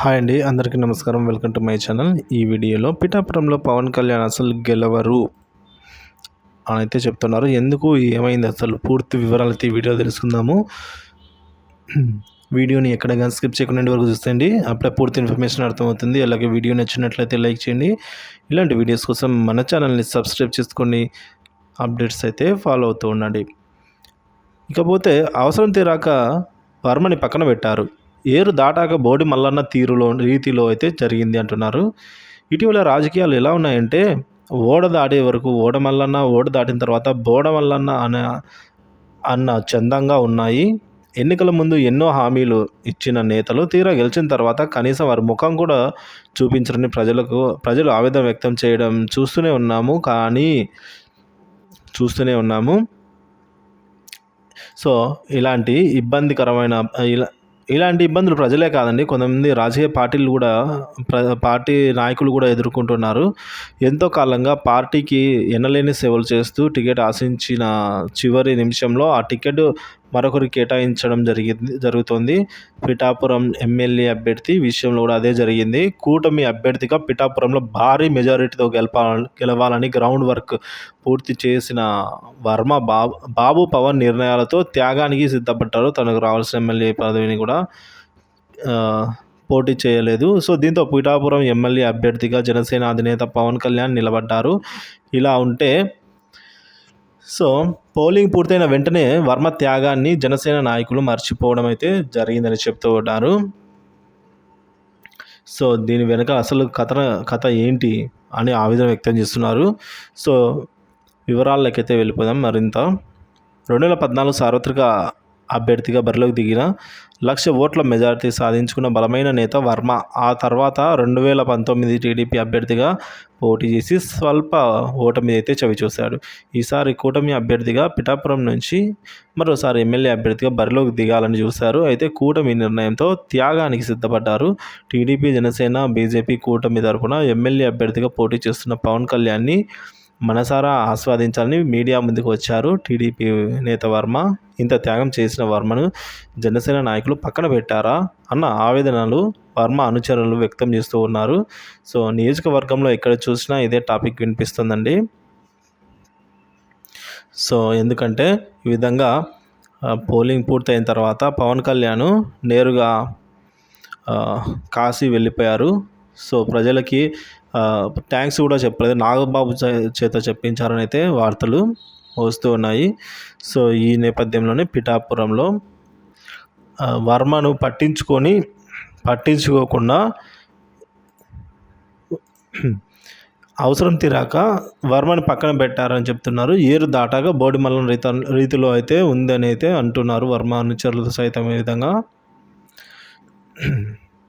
Hi అండి, అందరికీ నమస్కారం. Welcome to my channel. ఈ వీడియోలో పిఠాపురంలో పవన్ కళ్యాణ్ అసలు గెలవరు అని అయితే చెప్తున్నారు. ఎందుకు, ఏమైంది, అసలు పూర్తి వివరాలు అయితే ఈ వీడియో తెలుసుకుందాము. వీడియోని ఎక్కడ కానీ స్కిప్ చేయకుండా వరకు చూస్తేండి, అప్పుడే పూర్తి ఇన్ఫర్మేషన్ అర్థమవుతుంది. అలాగే వీడియో నచ్చినట్లయితే లైక్ చేయండి. ఇలాంటి వీడియోస్ కోసం మన ఛానల్ని సబ్స్క్రైబ్ చేసుకొని అప్డేట్స్ అయితే ఫాలో అవుతూ ఉండండి. ఇకపోతే అవసరం తీరాక వర్మని పక్కన పెట్టారు. ఏరు దాటాక బోడి మల్లన్న రీతిలో అయితే జరిగింది అంటున్నారు. ఇటీవల రాజకీయాలు ఎలా ఉన్నాయంటే, ఓడ దాటే వరకు ఓడ మల్లన్న, ఓడ దాటిన తర్వాత బోడ మల్లన్న అన్న చందంగా ఉన్నాయి. ఎన్నికల ముందు ఎన్నో హామీలు ఇచ్చిన నేతలు తీరా గెలిచిన తర్వాత కనీసం వారి ముఖం కూడా చూపించరని ప్రజలు ఆవేదన వ్యక్తం చేయడం చూస్తూనే ఉన్నాము. సో ఇలాంటి ఇబ్బందులు ప్రజలే కాదండి, కొంతమంది రాజకీయ పార్టీ నాయకులు కూడా ఎదుర్కొంటున్నారు. ఎంతో కాలంగా పార్టీకి ఎనలేని సేవలు చేస్తూ టికెట్ ఆశించిన చివరి నిమిషంలో ఆ టికెట్ మరొకరికి కేటాయించడం జరుగుతుంది. పిఠాపురం ఎమ్మెల్యే అభ్యర్థి విషయంలో కూడా అదే జరిగింది. కూటమి అభ్యర్థిగా పిఠాపురంలో భారీ మెజారిటీతో గెలవాలని గ్రౌండ్ వర్క్ పూర్తి చేసిన వర్మ బాబు పవన్ నిర్ణయాలతో త్యాగానికి సిద్ధపడ్డారు. తనకు రావాల్సిన ఎమ్మెల్యే పదవిని కూడా పోటీ చేయలేదు. సో దీంతో పిఠాపురం ఎమ్మెల్యే అభ్యర్థిగా జనసేన అధినేత పవన్ కళ్యాణ్ నిలబడ్డారు. ఇలా ఉంటే పోలింగ్ పూర్తయిన వెంటనే వర్మ త్యాగాన్ని జనసేన నాయకులు మర్చిపోవడం అయితే జరిగిందని చెప్తూ ఉన్నారు. సో దీని వెనుక అసలు కథ ఏంటి అని ఆవేదన వ్యక్తం చేస్తున్నారు. సో వివరాలకైతే వెళ్ళిపోదాం. మరింత 2014 సార్వత్రిక అభ్యర్థిగా బరిలోకి దిగిన 1,00,000 ఓట్ల మెజారిటీ సాధించుకున్న బలమైన నేత వర్మ ఆ తర్వాత 2019 టీడీపీ అభ్యర్థిగా పోటీ చేసి స్వల్ప ఓటమి అయితే చవిచూశాడు. ఈసారి కూటమి అభ్యర్థిగా పిఠాపురం నుంచి మరోసారి ఎమ్మెల్యే అభ్యర్థిగా బరిలోకి దిగాలని చూశారు. అయితే కూటమి నిర్ణయంతో త్యాగానికి సిద్ధపడ్డారు. టీడీపీ, జనసేన, బీజేపీ కూటమి తరపున ఎమ్మెల్యే అభ్యర్థిగా పోటీ చేస్తున్న పవన్ కళ్యాణ్ని మనసారా ఆస్వాదించాలని మీడియా ముందుకు వచ్చారు టీడీపీ నేత వర్మ. ఇంత త్యాగం చేసిన వర్మను జనసేన నాయకులు పక్కన పెట్టారా అన్న ఆవేదనలు వర్మ అనుచరులు వ్యక్తం చేస్తూ ఉన్నారు. సో నియోజకవర్గంలో ఎక్కడ చూసినా ఇదే టాపిక్ వినిపిస్తుందండి. సో ఎందుకంటే ఈ విధంగా పోలింగ్ పూర్తయిన తర్వాత పవన్ కళ్యాణ్ నేరుగా కాశీ వెళ్ళిపోయారు. సో ప్రజలకి థ్యాంక్స్ కూడా చెప్పలేదు, నాగబాబు చేత చెప్పించారని అయితే వార్తలు వస్తూ ఉన్నాయి. సో ఈ నేపథ్యంలోనే పిఠాపురంలో వర్మను పట్టించుకోకుండా అవసరం తీరాక వర్మని పక్కన పెట్టారని చెప్తున్నారు. ఏరు దాటాక బోడి మల్లన్న రీతిలో అయితే ఉందని అయితే అంటున్నారు వర్మ అనుచరులతో సైతం. ఈ విధంగా